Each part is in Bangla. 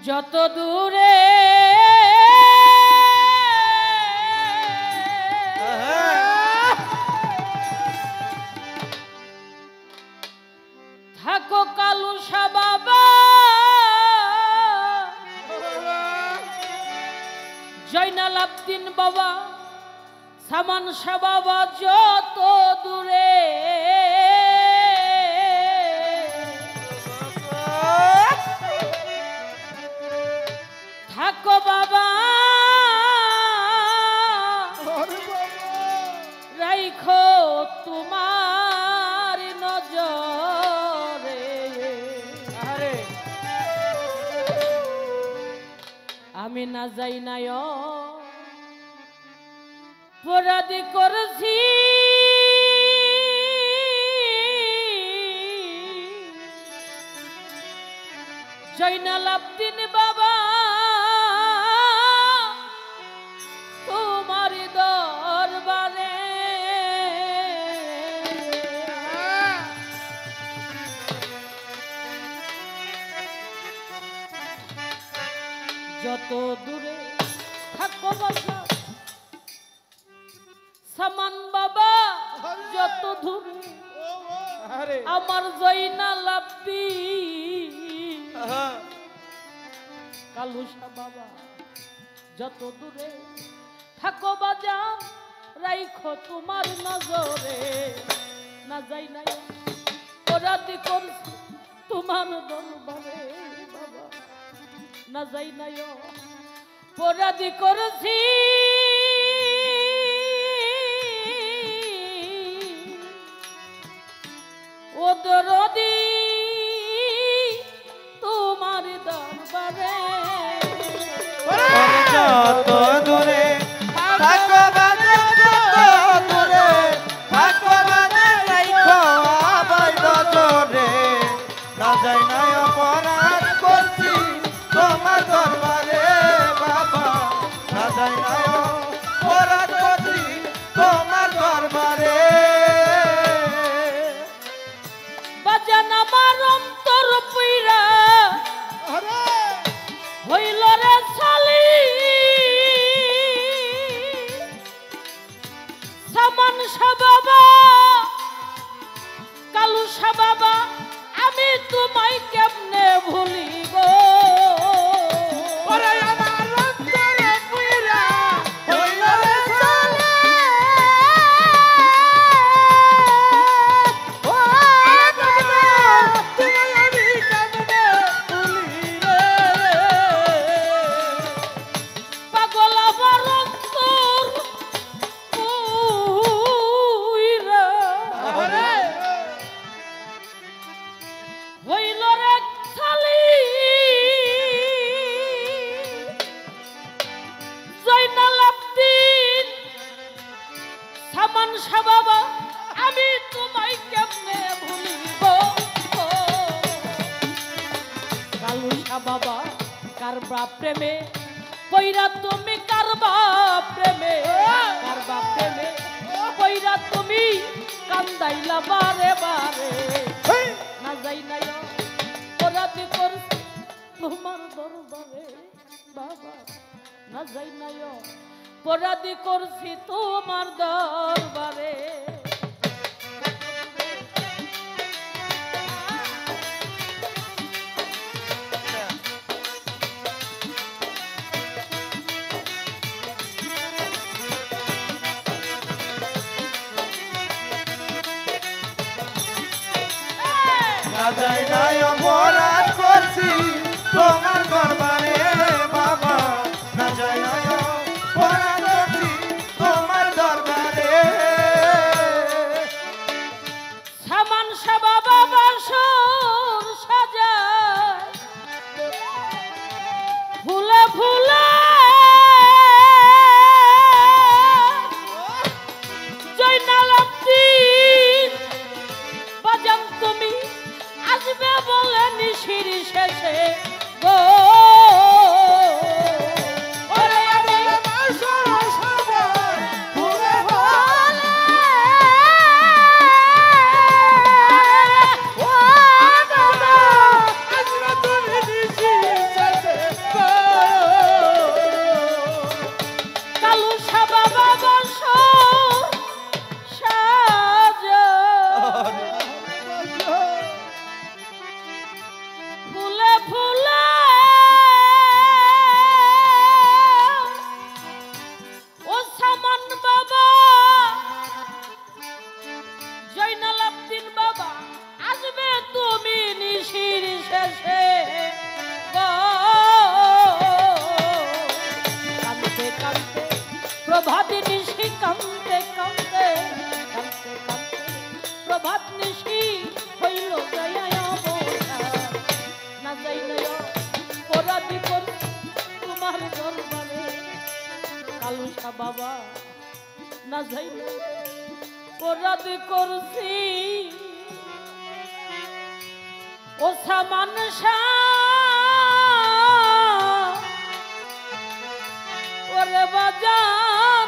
যত দূরে থাকো কালুসা বাবা, জয়নাল আবদিন বাবা, সামান শাহ বাবা, যত দূরে থাকো বাবা, রাইখো তোমার নজরে। আমি না যাই নাই অপরাধী করেছি, জয়নাল আবদিন বাবা তোমার দরবারে। যত দূরে থাকো বাবা সামান বাবা, যত দূরে আমার জয়নাল আবদিন কালুসা বাবা, যত দূরে থাকো বাজান, রাইখো তোমার নজরে। না যাই নাই অপরাধী করছি তোমার দরবারে বাবা, না যাই নাই অপরাধী করেছি, ও দরদি তোমার দরবারে। যত দূরে থাকো বাজে, যত দূরে থাকো বাজে, রাইখো আবার নজরে। না যাই নাই অপরাধ করছি তোমার দরবারে বাবা, না যাই নাই অপরাধ করছি তোমার দরবারে। বাজান আমার অন্তর পুইরা হইল রে ছালি, সামান শাহ বাবা, কালুসা বাবা, আমি তোমায় কেমনে ভুলি গো। সামান শাহ বাবা, আমি তোমায় কেমনে ভুলিব। কালুসা বাবা কারবা প্রেমে পইরা তুমি, কারবা প্রেমে, কারবা প্রেমে পইরা তুমি কান্দাইলা বারে বারে। না যাই নাই অপরাধী করছি তোমার দরবারে বাবা, না যাই নাই অপরাধী করছি তোমার দরবারে। না যাই নাই অপরাধ করছি তোমার দরবারে বাবা, না যাই নাই অপরাধ করছি তোমার দরবারে। সামান শাহ বাবা বাসর সাজায় ফুলে ফুলে, জয়নাল আবদিন বাজান তুমি আসবে বলে নিশির শেষে গো। অপরাধী করছি ও সামান ওরে বাজান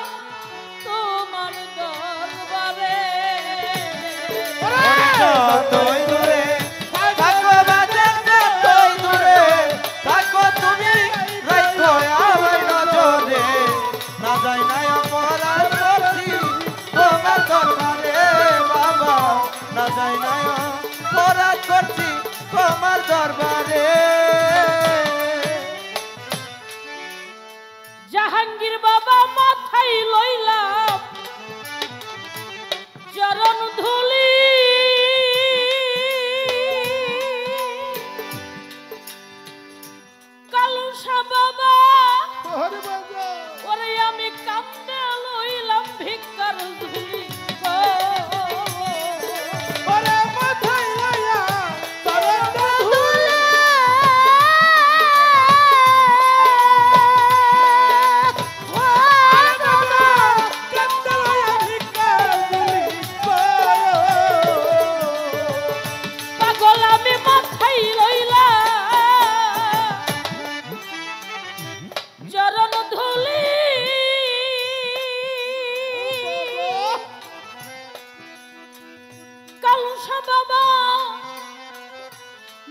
তোমার দরবারে যতই দূরে থাকো বাজান যতই দূরে থাকো তুমি রাখো আমার নজরে না যাই না অপরাধ করছি তোমার দরবারে বাবা না যাই না অপরাধ করছি তোমার দরবারে জাহাঙ্গীর বাবা মাথায় লইলাম চরণ ধুলি কালুসা বাবা ওরে আমি কান্দে লইলাম ভিক্ষার ধুলি বাবা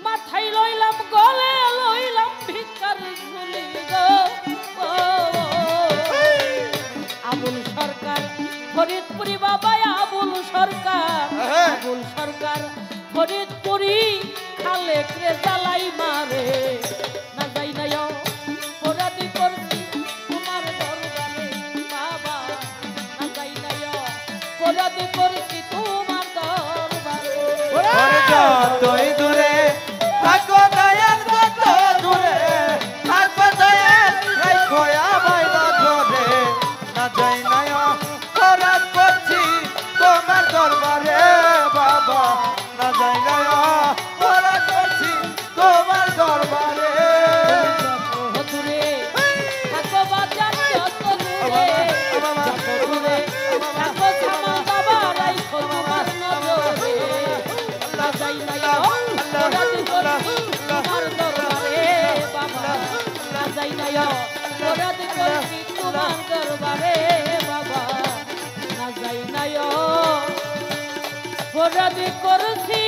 মাথায় লইলাম গলে লইলাম ভিক্ষার ঝুলি গো আবুল সরকার ফরিদপুরি বাবা আবুল সরকার ফরিদপুরি খালে রে জ্বালাই মারে না যাই নাই অপরাধী করছি তোমার দরবারে বাবা না যাই নাই অপরাধী করছি তোমার যতই দূরে থাকো দয়াল যত দূরে থাকো দয়াল রাখো আমায় নজরে না যাই না অপরাধ করছি তোমার দরবারে বাবা না যাই না অপরাধ করছি তোমার দরবারে দূরে থাকো বাজার যত দূরে থাকো সামান বাবা রাখো তোমার নজরে না যাই নাই অপরাধী করছি তোমার দরবারে বাবা না যাই নাই অপরাধী করছি তোমার দরবারে বাবা না যাই নাই অপরাধী করছি